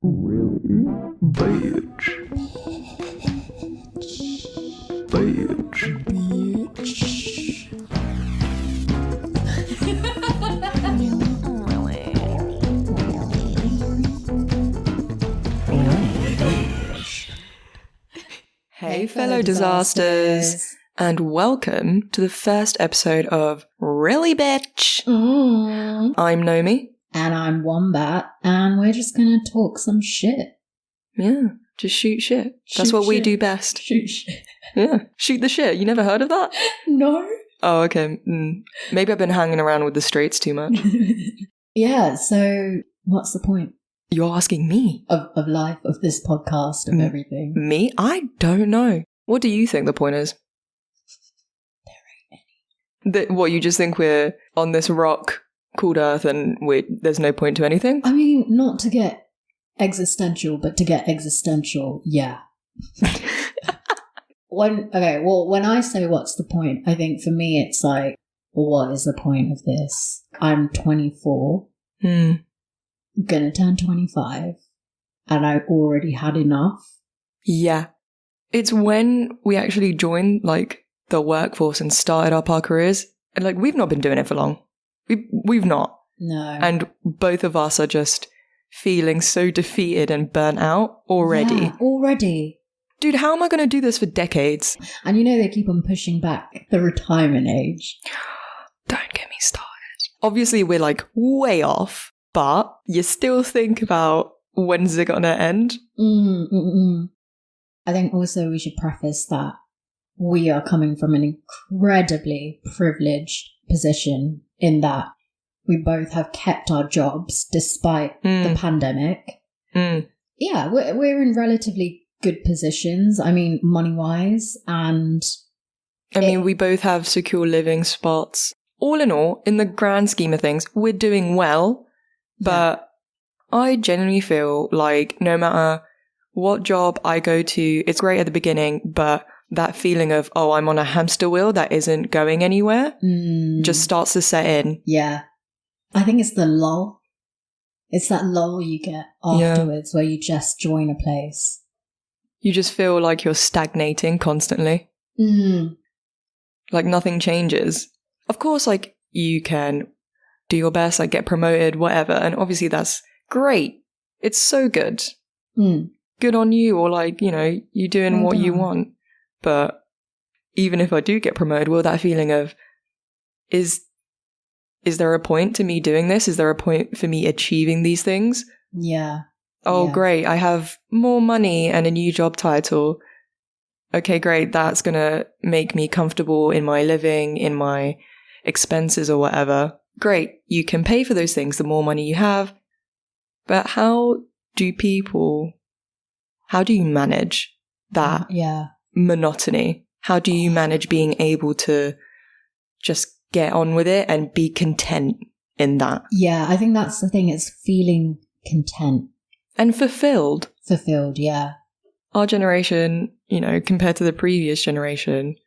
Really? Bitch. Bitch. Bitch. Hey fellow disasters, and welcome to the first episode of Really Bitch. I'm Gnomi. And I'm Wombat, and we're just gonna talk some shit. Yeah, just shoot shit. That's what we do best. Shoot shit. Yeah, shoot the shit. You never heard of that? No. Oh, okay. Maybe I've been hanging around with the straights too much. Yeah, so what's the point? You're asking me? Of life, of this podcast, of everything. Me? I don't know. What do you think the point is? There ain't any. What, you just think we're on this rock called Earth and there's no point to anything? I mean, not to get existential, but to get existential, yeah. When I say what's the point, I think for me it's like, what is the point of this? I'm 24, gonna turn 25, and I already had enough. Yeah. It's when we actually joined, like, the workforce and started up our careers. And, like, we've not been doing it for long. We've not. No. And both of us are just feeling so defeated and burnt out already. Yeah, already. Dude, how am I going to do this for decades? And you know they keep on pushing back the retirement age. Don't get me started. Obviously, we're, like, way off, but you still think about when's it going to end? I think also we should preface that we are coming from an incredibly privileged position in that we both have kept our jobs despite the pandemic. Yeah, we're in relatively good positions. I mean, money-wise, and... we both have secure living spots. All in all, in the grand scheme of things, we're doing well, but I genuinely feel like no matter what job I go to, it's great at the beginning, but that feeling of, oh, I'm on a hamster wheel that isn't going anywhere just starts to set in. Yeah. I think it's the lull. It's that lull you get afterwards where you just join a place. You just feel like you're stagnating constantly. Like nothing changes. Of course, like, you can do your best, like get promoted, whatever, and obviously that's great. It's so good. Good on you, or like, you know, you doing what you want. But even if I do get promoted, will that feeling of, is there a point to me doing this? Is there a point for me achieving these things? Yeah. Oh, great. I have more money and a new job title. Okay, great. That's going to make me comfortable in my living, in my expenses or whatever. Great. You can pay for those things the more money you have. But how do you manage that monotony? How do you manage being able to just get on with it and be content in that? Yeah, I think that's the thing. It's feeling content. And fulfilled. Fulfilled, yeah. Our generation, you know, compared to the previous generation,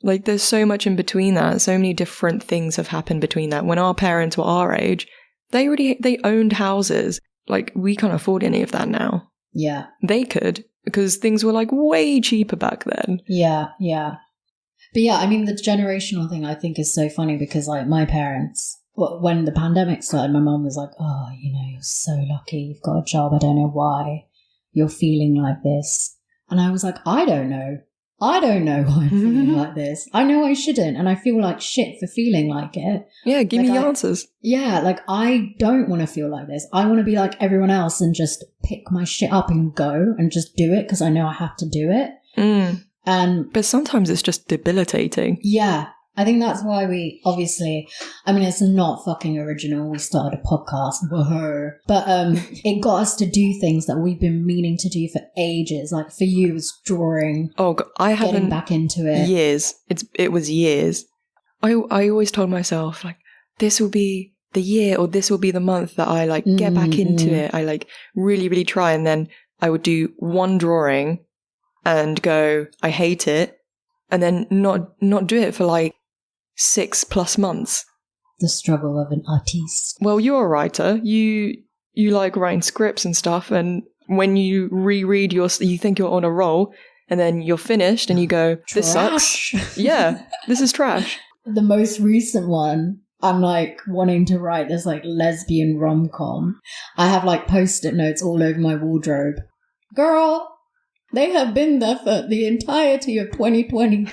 like there's so much in between that. So many different things have happened between that. When our parents were our age, they owned houses. Like, we can't afford any of that now. Yeah. They could, because things were like way cheaper back then. Yeah. But yeah, I mean, the generational thing I think is so funny because, like, my parents, when the pandemic started, my mum was like, oh, you know, you're so lucky. You've got a job. I don't know why you're feeling like this. And I was like, I don't know why I'm feeling like this. I know I shouldn't. And I feel like shit for feeling like it. Yeah, give me the answers. Yeah, like, I don't want to feel like this. I want to be like everyone else and just pick my shit up and go and just do it because I know I have to do it. But sometimes it's just debilitating. Yeah. I think that's why we obviously, I mean, it's not fucking original. We started a podcast, but it got us to do things that we've been meaning to do for ages. Like for you, it was drawing. Oh, God, I haven't getting back into it. Years. It was years. I always told myself, like, this will be the year or this will be the month that I like get back into it. I like really, really try, and then I would do one drawing and go, I hate it, and then not do it for like 6+ months. The struggle of an artiste. Well, you're a writer. You you like writing scripts and stuff, and when you reread you think you're on a roll, and then you're finished and you go, this Trash. sucks. Yeah, this is trash. The most recent one, I'm like wanting to write this like lesbian rom-com. I have like post-it notes all over my wardrobe. Girl, they have been there for the entirety of 2020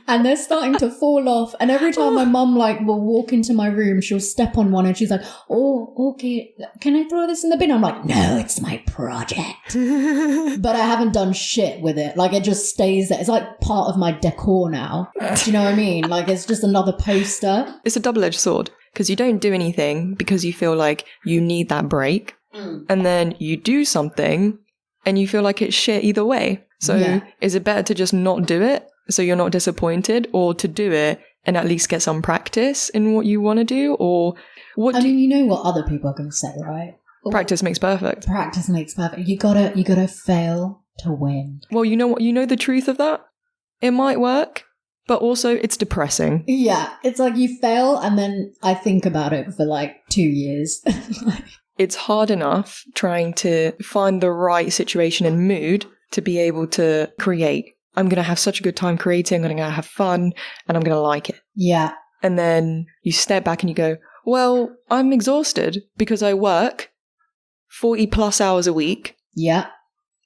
and they're starting to fall off. And every time my mum like will walk into my room, she'll step on one and she's like, oh, okay, can I throw this in the bin? I'm like, no, it's my project. But I haven't done shit with it. Like it just stays there. It's like part of my decor now. Do you know what I mean? Like it's just another poster. It's a double-edged sword because you don't do anything because you feel like you need that break. And then you do something and you feel like it's shit either way. So is it better to just not do it so you're not disappointed, or to do it and at least get some practice in what you want to do? Or what? I mean, you know what other people are going to say, right? Practice makes perfect. Practice makes perfect. You gotta fail to win. Well, you know what? You know the truth of that? It might work, but also it's depressing. Yeah, it's like you fail and then I think about it for like 2 years. It's hard enough trying to find the right situation and mood to be able to create. I'm going to have such a good time creating, I'm going to have fun, and I'm going to like it. Yeah. And then you step back and you go, well, I'm exhausted because I work 40 plus hours a week. Yeah.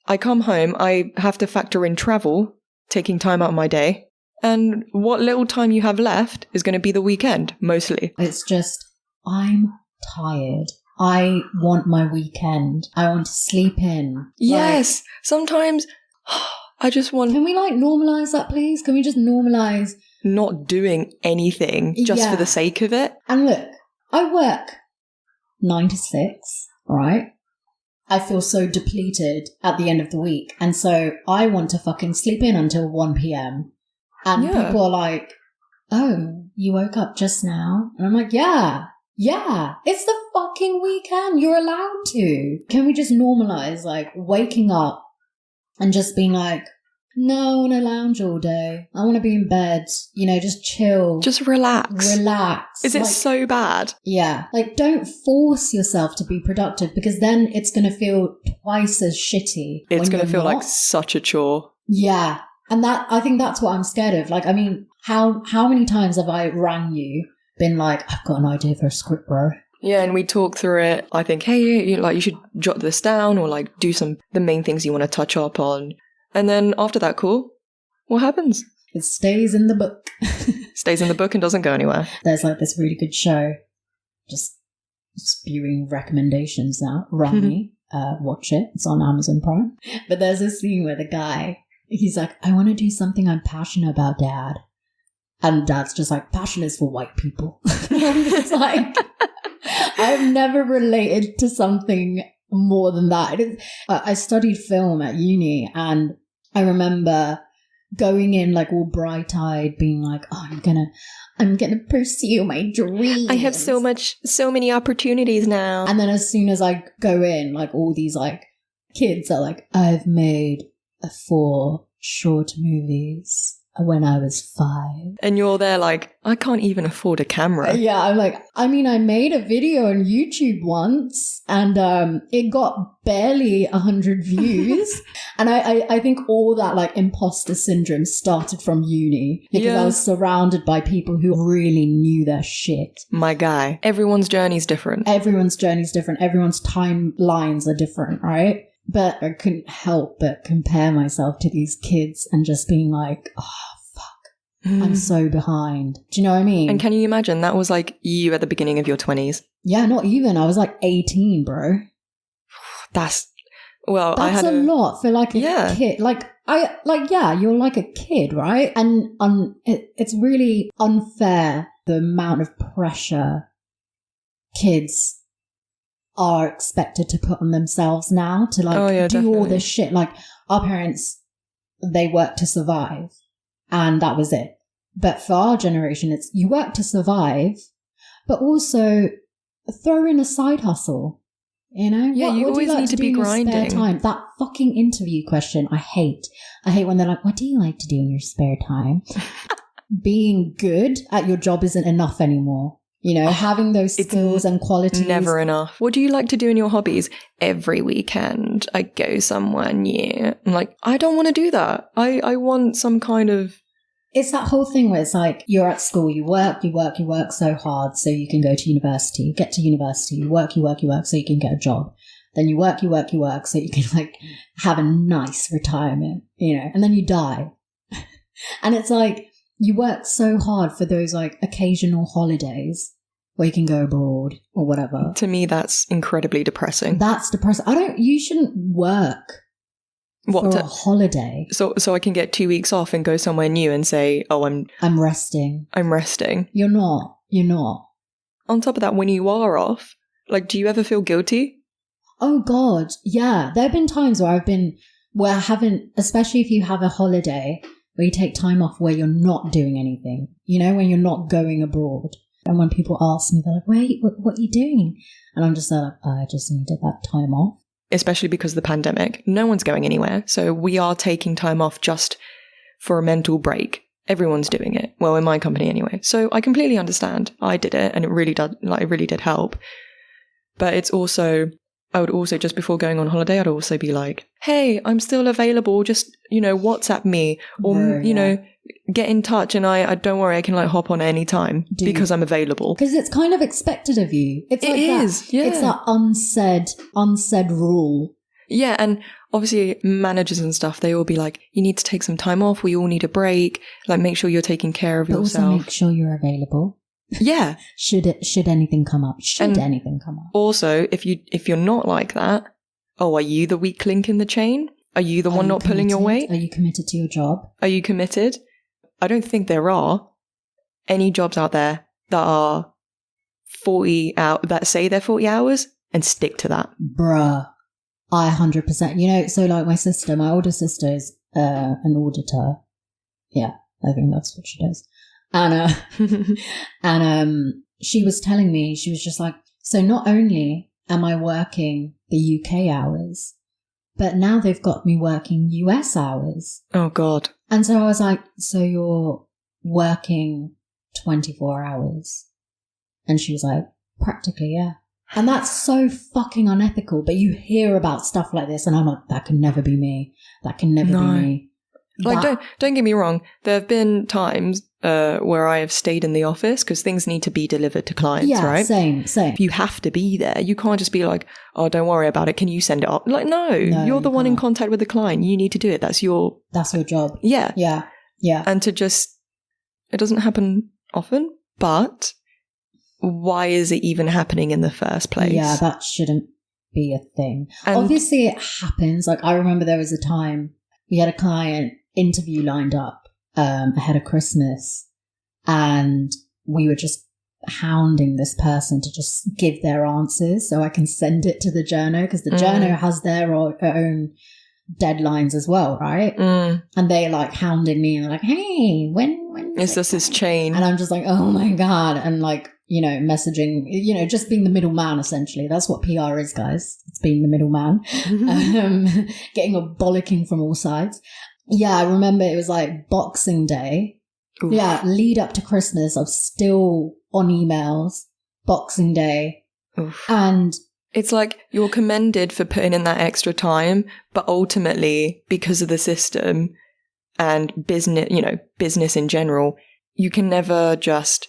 I come home, I have to factor in travel, taking time out of my day. And what little time you have left is going to be the weekend, mostly. It's just, I'm tired. I want my weekend. I want to sleep in. Yes. Like, sometimes I just want... Can we like normalize that, please? Can we just normalize... not doing anything just for the sake of it? And look, I work 9 to 6, right? I feel so depleted at the end of the week. And so I want to fucking sleep in until 1 p.m. And people are like, oh, you woke up just now? And I'm like, yeah, it's the fucking weekend. You're allowed to. Can we just normalize like waking up and just being like, no, I want to lounge all day. I want to be in bed, you know, just chill. Just relax. Relax. Is it so bad? Yeah. Like, don't force yourself to be productive because then it's going to feel twice as shitty. It's going to feel like such a chore. Yeah. And that, I think that's what I'm scared of. Like, I mean, how many times have I rang you, been like, I've got an idea for a script, bro. Yeah, and we talk through it. I think, hey, you should jot this down or like do the main things you want to touch up on. And then after that call, what happens? It stays in the book. Stays in the book and doesn't go anywhere. There's like this really good show, just spewing recommendations now. Rummy, watch it. It's on Amazon Prime. But there's this scene where the guy, he's like, I want to do something I'm passionate about, Dad. And Dad's just like, passion is for white people. It's like, I've never related to something more than that. I studied film at uni, and I remember going in like all bright-eyed, being like, oh, I'm gonna pursue my dreams. I have so many opportunities now. And then as soon as I go in, like all these like kids are like, I've made 4 short movies when I was 5. And you're there like, I can't even afford a camera. Yeah, I'm like, I mean, I made a video on YouTube once and it got barely 100 views. And I think all that like imposter syndrome started from uni because I was surrounded by people who really knew their shit. My guy, everyone's journey's different. Everyone's journey's different. Everyone's timelines are different, right? But I couldn't help but compare myself to these kids and just being like, oh, fuck, I'm so behind. Do you know what I mean? And can you imagine that was like you at the beginning of your 20s? Yeah, not even. I was like 18, bro. That's a lot for like a kid. You're like a kid, right? And it's really unfair the amount of pressure kids are expected to put on themselves now to like do all this shit. Like our parents, they work to survive and that was it. But for our generation, it's you work to survive, but also throw in a side hustle. You know? Yeah, you always need to be grinding. Spare time? That fucking interview question, I hate. I hate when they're like, what do you like to do in your spare time? Being good at your job isn't enough anymore. You know, having those skills and qualities. Never enough. What do you like to do in your hobbies? Every weekend, I go somewhere new. I'm like, I don't want to do that. I want some kind of... It's that whole thing where it's like, you're at school, you work so hard so you can go to university. You get to university, you work so you can get a job. Then you work so you can like have a nice retirement, you know, and then you die. And it's like, you work so hard for those like occasional holidays where you can go abroad or whatever. To me, that's incredibly depressing. That's depressing. You shouldn't work for a holiday. So I can get 2 weeks off and go somewhere new and say, oh, I'm resting. I'm resting. You're not. On top of that, when you are off, like, do you ever feel guilty? Oh God. Yeah. There have been times where I haven't, especially if you have a holiday where you take time off where you're not doing anything, you know, when you're not going abroad. And when people ask me, they're like, what are you doing? And I'm just like, I just needed that time off. Especially because of the pandemic. No one's going anywhere. So we are taking time off just for a mental break. Everyone's doing it. Well, in my company anyway. So I completely understand. I did it and it really did help. But it's also... I would also, just before going on holiday, I'd also be like, hey, I'm still available. Just, you know, WhatsApp me or, you know, get in touch. And I don't worry, I can like hop on at any time because I'm available. Because it's kind of expected of you. It is. Yeah. It's that unsaid rule. Yeah. And obviously managers and stuff, they all be like, you need to take some time off. We all need a break. Like, make sure you're taking care of yourself. Also make sure you're available. Yeah. Should anything come up? Anything come up? Also, if you're not like that, are you the weak link in the chain? Are you the one not pulling your weight? Are you committed to your job? Are you committed? I don't think there are any jobs out there that are 40 out that say they're 40 hours and stick to that. Bruh. I 100%. You know, so like my older sister is an auditor. Yeah, I think that's what she does. And she was telling me, she was just like, so not only am I working the UK hours, but now they've got me working US hours. Oh, God. And so I was like, so you're working 24 hours? And she was like, practically, yeah. And that's so fucking unethical. But you hear about stuff like this and I'm like, that can never be me. That can never be me. Like, don't get me wrong. There have been times where I have stayed in the office because things need to be delivered to clients, right? Same. You have to be there. You can't just be like, oh, don't worry about it. Can you send it up? Like, no, you're the one in contact with the client. You need to do it. That's your job. Yeah. And it doesn't happen often, but why is it even happening in the first place? Yeah, that shouldn't be a thing. And obviously it happens. Like, I remember there was a time we had a client interview lined up ahead of Christmas, and we were just hounding this person to just give their answers so I can send it to the journo, because the journo has their own deadlines as well, right? And they like hounding me and they're like, hey, when it's just this chain. And I'm just like, oh my God. And like, you know, messaging, you know, just being the middleman, essentially. That's what PR is, guys. It's being the middleman. Getting a bollocking from all sides. Yeah, I remember it was like Boxing Day. Oof. Yeah, lead up to Christmas. I'm still on emails. Boxing Day. Oof. And it's like you're commended for putting in that extra time, but ultimately, because of the system and business, you know, business in general, you can never just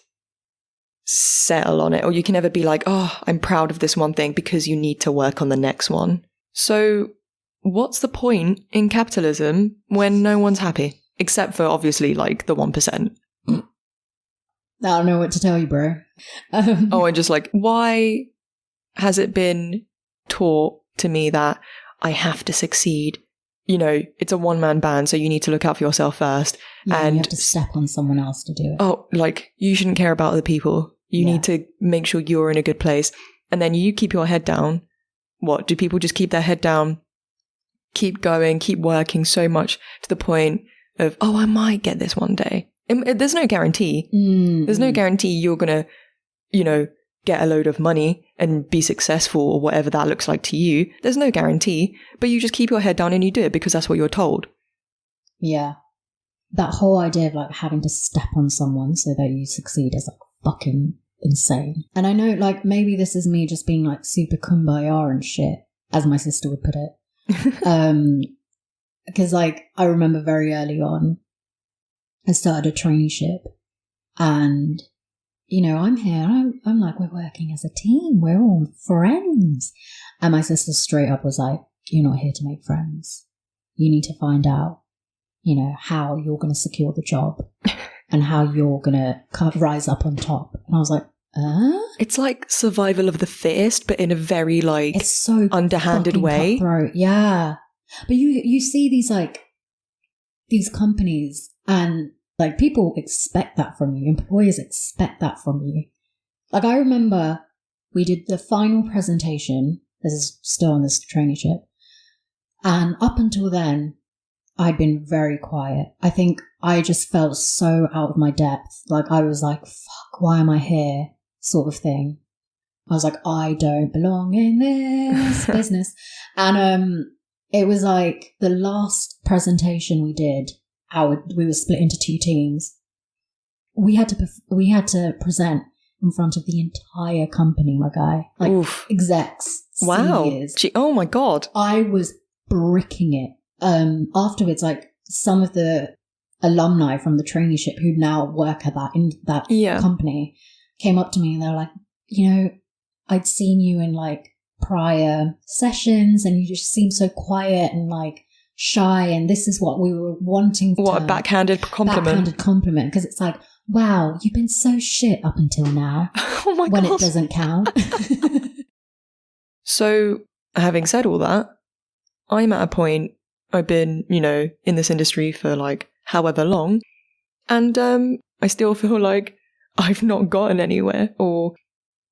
settle on it, or you can never be like, oh, I'm proud of this one thing, because you need to work on the next one. So what's the point in capitalism when no one's happy? Except for obviously like the 1%. I don't know what to tell you, bro. And just like, why has it been taught to me that I have to succeed? You know, it's a one-man band, so you need to look out for yourself first. Yeah, and you have to step on someone else to do it. Oh, like, you shouldn't care about other people. You need to make sure you're in a good place. And then you keep your head down. What, do people just keep their head down, keep going, keep working so much to the point of, oh, I might get this one day? There's no guarantee. There's no guarantee you're going to, you know, get a load of money and be successful or whatever that looks like to you. There's no guarantee, but you just keep your head down and you do it because that's what you're told. Yeah. That whole idea of like having to step on someone so that you succeed is like fucking insane. And I know, like, maybe this is me just being like super kumbaya and shit, as my sister would put it. Because like I remember very early on, I started a traineeship, and you know, I'm here. I'm like, we're working as a team. We're all friends. And my sister straight up was like, you're not here to make friends. You need to find out, you know, how you're going to secure the job and how you're going to rise up on top. And I was like, It's like survival of the fittest, but in a very like it's so underhanded way. Cutthroat. Yeah. But you see these like these companies, and like people expect that from you. Employers expect that from you. Like I remember we did the final presentation. This is still on this traineeship. And up until then, I'd been very quiet. I think I just felt so out of my depth. Like I was like, fuck, why am I here? Sort of thing. I was like, I don't belong in this business. And it was like the last presentation we did, we were split into 2 teams. We had to present in front of the entire company, my guy. Like Oof. Execs. Wow. Seniors. Oh my God. I was bricking it. Afterwards, like some of the alumni from the traineeship who now work at that company came up to me and they were like, you know, I'd seen you in like prior sessions and you just seemed so quiet and like shy, and this is what we were wanting. What a backhanded compliment. Backhanded compliment, because it's like, wow, you've been so shit up until now. Oh my God. When it doesn't count. So, having said all that, I'm at a point, I've been, you know, in this industry for like however long, and I still feel like I've not gotten anywhere, or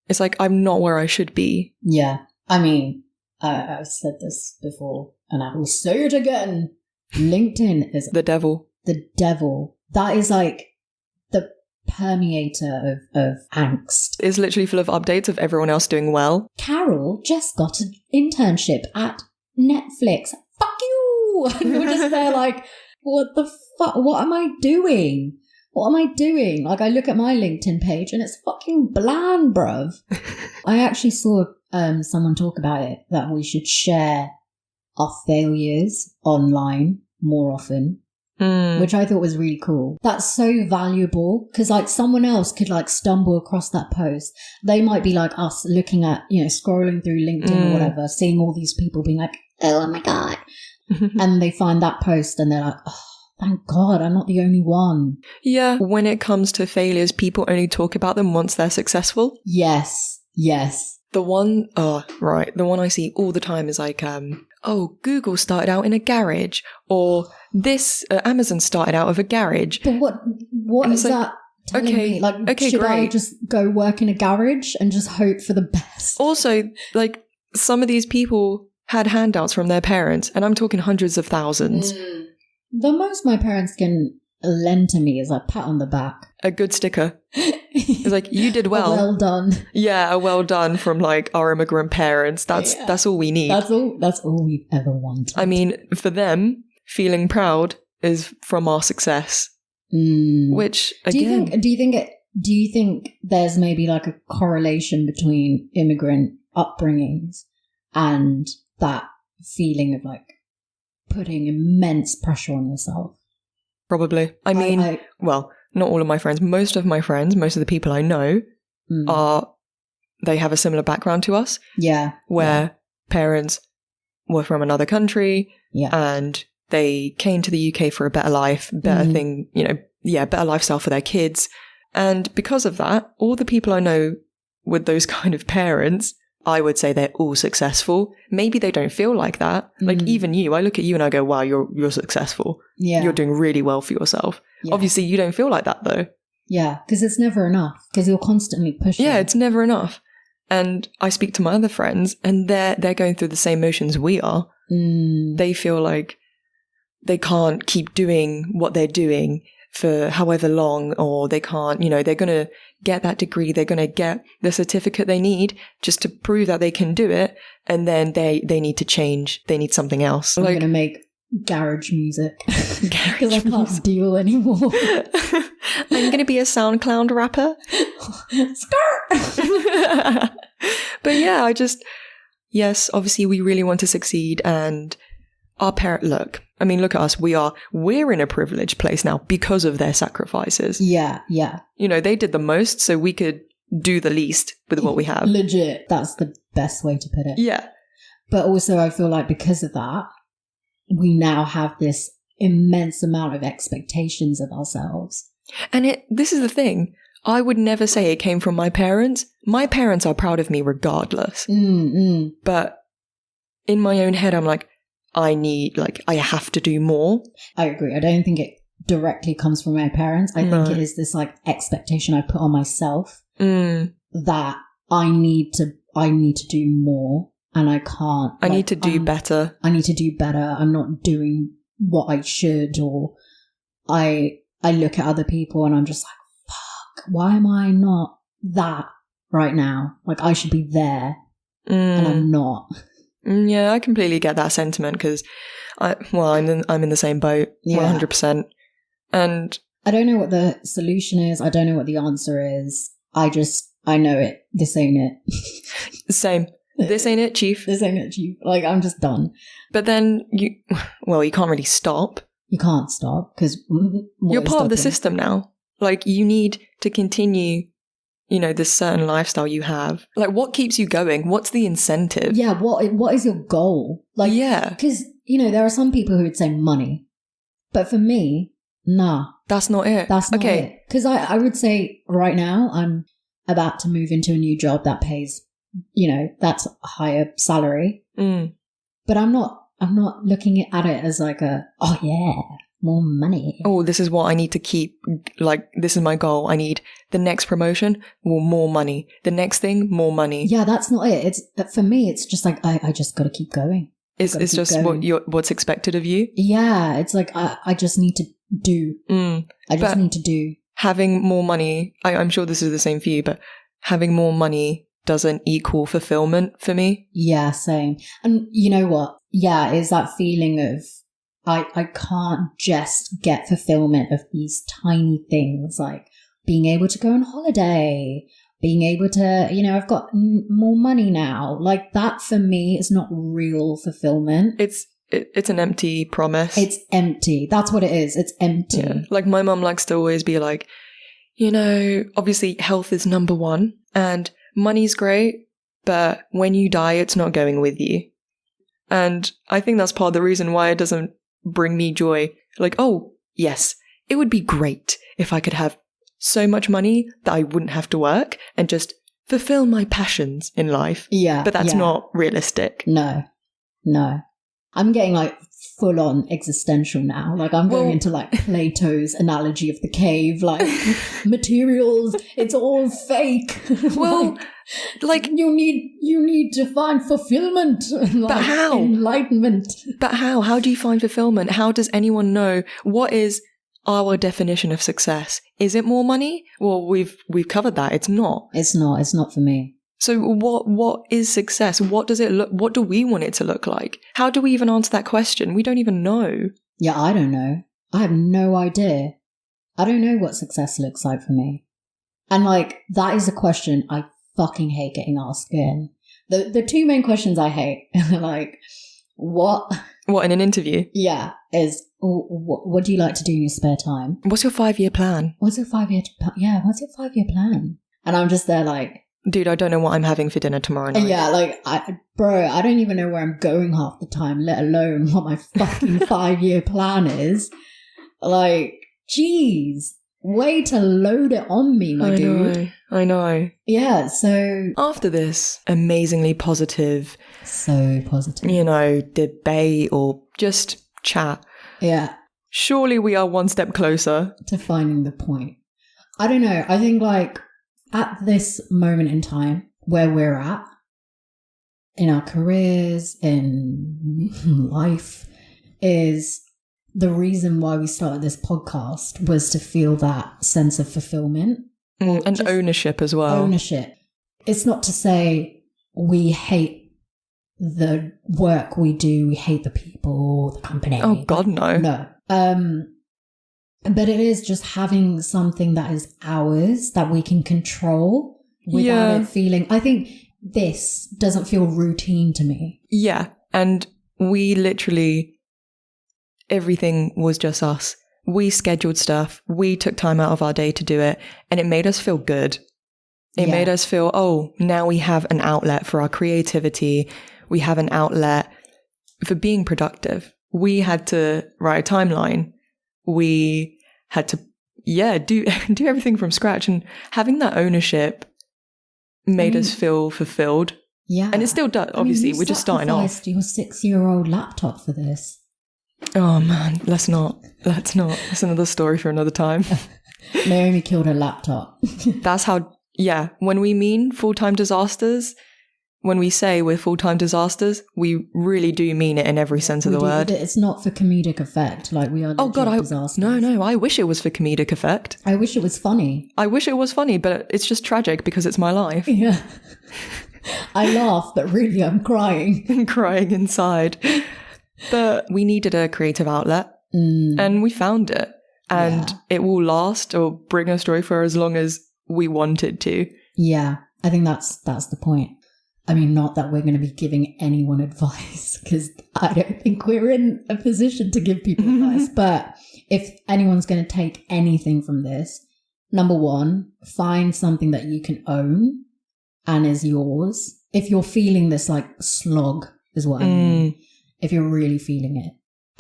it's like I'm not where I should be. Yeah. I mean, I've said this before, and I will say it again. LinkedIn is the devil. The devil. That is like the permeator of angst. It's literally full of updates of everyone else doing well. Carol just got an internship at Netflix. Fuck you! And you're just there like, what the fuck? What am I doing? What am I doing? Like, I look at my LinkedIn page and it's fucking bland, bruv. I actually saw someone talk about it, that we should share our failures online more often, which I thought was really cool. That's so valuable, because like someone else could like stumble across that post. They might be like us, looking at, you know, scrolling through LinkedIn or whatever, seeing all these people being like, oh my God. And they find that post and they're like, oh, thank God, I'm not the only one. Yeah, when it comes to failures, people only talk about them once they're successful. Yes. The one I see all the time is like, Google started out in a garage, or this Amazon started out of a garage. But what is like, that telling me? Like, should great. I just go work in a garage and just hope for the best? Also, like, some of these people had handouts from their parents, and I'm talking hundreds of thousands. The most my parents can lend to me is a pat on the back. A good sticker. It's like, you did well. Well done. Yeah, a well done from like our immigrant parents. That's all we need. That's all we've ever wanted. I mean, for them, feeling proud is from our success. Which again, do you think there's maybe like a correlation between immigrant upbringings and that feeling of like putting immense pressure on yourself? Probably. I mean, well, not all of my friends. Most of my friends, most of the people I know they have a similar background to us. Yeah. Where parents were from another country and they came to the UK for a better life, better thing, better lifestyle for their kids. And because of that, all the people I know with those kind of parents, I would say they're all successful. Maybe they don't feel like that. Like even you, I look at you and I go, wow, you're successful. Yeah. You're doing really well for yourself. Yeah. Obviously you don't feel like that though. Yeah, because it's never enough, because you're constantly pushing. Yeah, it's never enough. And I speak to my other friends and they're going through the same motions we are. They feel like they can't keep doing what they're doing for however long, or they can't, they're going to get that degree, they're going to get the certificate they need just to prove that they can do it, and then they need to change, they need something else. I'm going to make garage music because I can't deal anymore. I'm going to be a SoundCloud rapper. Skirt! But yeah, yes, obviously we really want to succeed, and our look at us. We're in a privileged place now because of their sacrifices. Yeah. They did the most, so we could do the least with what we have. Legit. That's the best way to put it. Yeah. But also I feel like because of that, we now have this immense amount of expectations of ourselves. And this is the thing. I would never say it came from my parents. My parents are proud of me regardless. But in my own head, I'm like, I have to do more. I agree. I don't think it directly comes from my parents. I think it is this like expectation I put on myself that I need to do more, and I can't. I need to do better. I need to do better. I'm not doing what I should, or I look at other people and I'm just like, fuck, why am I not that right now? Like I should be there and I'm not. Yeah, I completely get that sentiment because I'm in the same boat, 100%. And I don't know what the solution is. I don't know what the answer is. I know it. This ain't it. Same. This ain't it, chief. This ain't it, chief. Like, I'm just done. But then you can't really stop. You can't stop because you're part of the system now. Like, you need to continue, this certain lifestyle you have. Like, what keeps you going? What's the incentive? Yeah, what is your goal? Like, yeah. Because, there are some people who would say money. But for me, nah. That's not it. That's not it. Because I would say right now, I'm about to move into a new job that pays, that's a higher salary. But I'm not looking at it as like more money. Oh, this is what I need to keep. Like, this is my goal. I need the next promotion, more money. The next thing, more money. Yeah, that's not it. For me, it's just like, I just got to keep going. It's just what's expected of you. Yeah, it's like, I just need to do. I just need to do. Having more money, I'm sure this is the same for you, but having more money doesn't equal fulfillment for me. Yeah, same. And you know what? Yeah, it's that feeling of I can't just get fulfillment of these tiny things, like being able to go on holiday, being able to, I've got more money now. Like that for me is not real fulfillment. It's an empty promise. It's empty. That's what it is. It's empty. Yeah. Like my mum likes to always be like, obviously health is number one and money's great, but when you die, it's not going with you. And I think that's part of the reason why it doesn't bring me joy. Like, oh, yes, it would be great if I could have so much money that I wouldn't have to work and just fulfill my passions in life. Yeah. But that's not realistic. No. I'm getting like full on existential now. Like I'm going into like Plato's analogy of the cave, like materials, it's all fake. Well, like you need to find fulfillment. Like, but how? Enlightenment. But how? How do you find fulfillment? How does anyone know what is our definition of success? Is it more money? Well, we've covered that. It's not. It's not for me. So what is success? What does it look? What do we want it to look like? How do we even answer that question? We don't even know. Yeah, I don't know. I have no idea. I don't know what success looks like for me. And like, that is a question I fucking hate getting asked again. The two main questions I hate, like, what in an interview? Yeah, is what do you like to do in your spare time? What's your 5-year plan? What's your 5-year plan? And I'm just there like, dude, I don't know what I'm having for dinner tomorrow night. Yeah, like, I don't even know where I'm going half the time, let alone what my fucking 5-year plan is. Like, geez, way to load it on me, my dude. I know. Yeah, so after this amazingly positive, so positive, debate or just chat. Yeah. Surely we are one step closer to finding the point. I don't know. I think like, at this moment in time where we're at in our careers, in life, is the reason why we started this podcast was to feel that sense of fulfillment. And ownership as well. Ownership. It's not to say we hate the work we do, we hate the people, the company. Oh, God, no. No. But it is just having something that is ours that we can control without it feeling. I think this doesn't feel routine to me. Yeah. And we literally, everything was just us. We scheduled stuff. We took time out of our day to do it. And it made us feel good. It made us feel, oh, now we have an outlet for our creativity. We have an outlet for being productive. We had to write a timeline. We had to, do everything from scratch. And having that ownership made us feel fulfilled. Yeah. And it still does. Obviously, we're just starting off. You sacrificed your 6-year-old laptop for this. Oh, man. Let's not. That's another story for another time. Naomi killed her laptop. That's how, when we mean full-time disasters, when we say we're full-time disasters, we really do mean it in every sense of the word. It's not for comedic effect. Like, we are disasters. No, I wish it was for comedic effect. I wish it was funny. I wish it was funny, but it's just tragic because it's my life. Yeah. I laugh, but really I'm crying. I'm crying inside. But we needed a creative outlet and we found it. And it will last or bring us joy for as long as we want it to. Yeah, I think that's the point. I mean, not that we're going to be giving anyone advice, because I don't think we're in a position to give people advice. But if anyone's going to take anything from this, number one, find something that you can own and is yours. If you're feeling this like slog is what I mean, if you're really feeling it.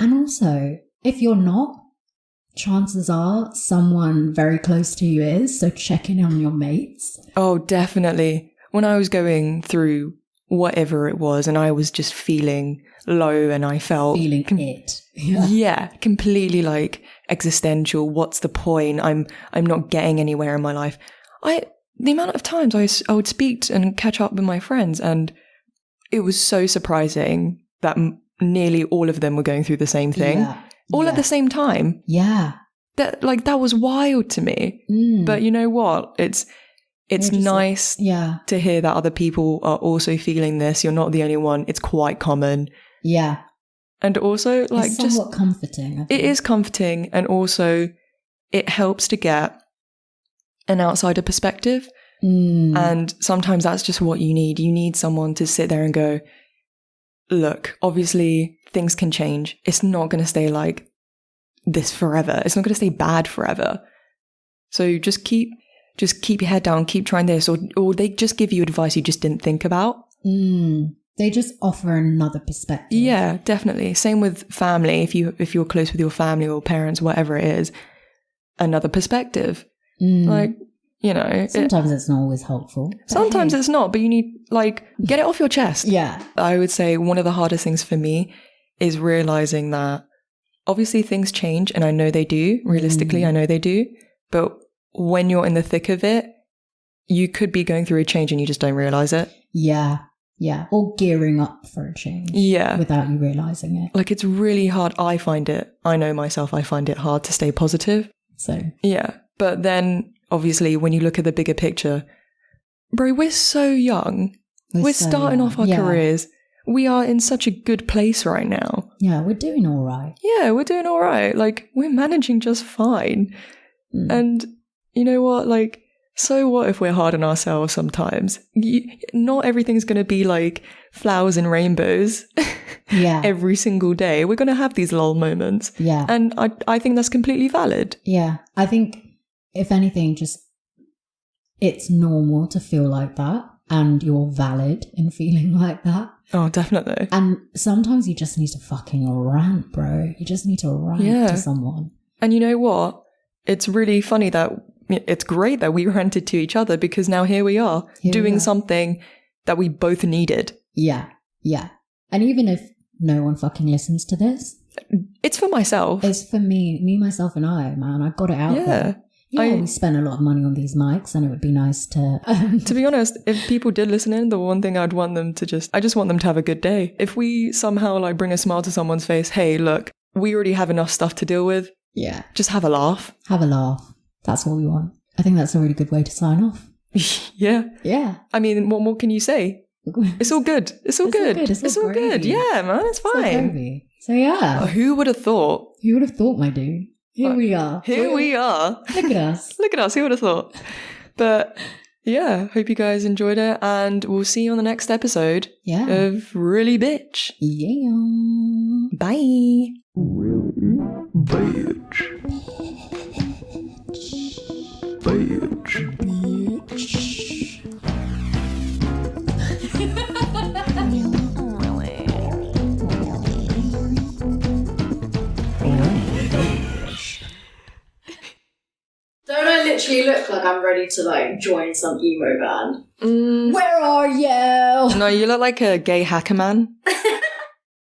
And also, if you're not, chances are someone very close to you is. So check in on your mates. Oh, definitely. When I was going through whatever it was and I was just feeling low and I felt... Feeling it. Yeah, completely like existential. What's the point? I'm not getting anywhere in my life. The amount of times I would speak and catch up with my friends, and it was so surprising that nearly all of them were going through the same thing. All at the same time. Yeah. That was wild to me. But you know what? It's nice to hear that other people are also feeling this. You're not the only one. It's quite common. Yeah. And also, it's somewhat comforting. It is comforting, and also it helps to get an outsider perspective. And sometimes that's just what you need. You need someone to sit there and go, look, obviously things can change. It's not going to stay like this forever. It's not going to stay bad forever. So just keep your head down, keep trying this, or they just give you advice you just didn't think about. They just offer another perspective. Yeah, definitely. Same with family. If you're close with your family or parents, whatever it is, another perspective. Like, you know. Sometimes it's not always helpful. Sometimes it's not, but you need, get it off your chest. Yeah. I would say one of the hardest things for me is realizing that obviously things change, and I know they do. Realistically, I know they do. But when you're in the thick of it, you could be going through a change and you just don't realize it. Yeah. Yeah. Or gearing up for a change. Yeah. Without you realizing it. Like, it's really hard. I know myself, I find it hard to stay positive. So. Yeah. But then obviously when you look at the bigger picture, bro, we're so young. We're so starting off our careers. We are in such a good place right now. Yeah, we're doing all right. Yeah, we're doing all right. Like, we're managing just fine. And you know what? Like, so what if we're hard on ourselves sometimes? Not everything's going to be like flowers and rainbows every single day. We're going to have these lull moments. Yeah. And I think that's completely valid. Yeah. I think, if anything, just it's normal to feel like that. And you're valid in feeling like that. Oh, definitely. And sometimes you just need to fucking rant, bro. You just need to rant to someone. And you know what? It's really funny that it's great that we ranted to each other, because now here we are doing something that we both needed. Yeah. Yeah. And even if no one fucking listens to this, it's for myself. It's for me, myself and I, man. I got it out there. Yeah, we spent a lot of money on these mics, and it would be nice to... To be honest, if people did listen in, the one thing I'd want them to I just want them to have a good day. If we somehow bring a smile to someone's face, hey, look, we already have enough stuff to deal with. Yeah. Just have a laugh. Have a laugh. That's what we want. I think that's a really good way to sign off. Yeah. Yeah. I mean, what more can you say? It's all good. It's all good. It's all good. Yeah, man, it's fine. So yeah. Who would have thought? Who would have thought, my dude? Here we are. Here we are. Look at us. Look at us. Who would have thought? But yeah, hope you guys enjoyed it. And we'll see you on the next episode of Really Bitch. Yeah. Bye. Really bitch. Bitch. Don't I literally look like I'm ready to like join some emo band? Where are you? No, you look like a gay hacker man.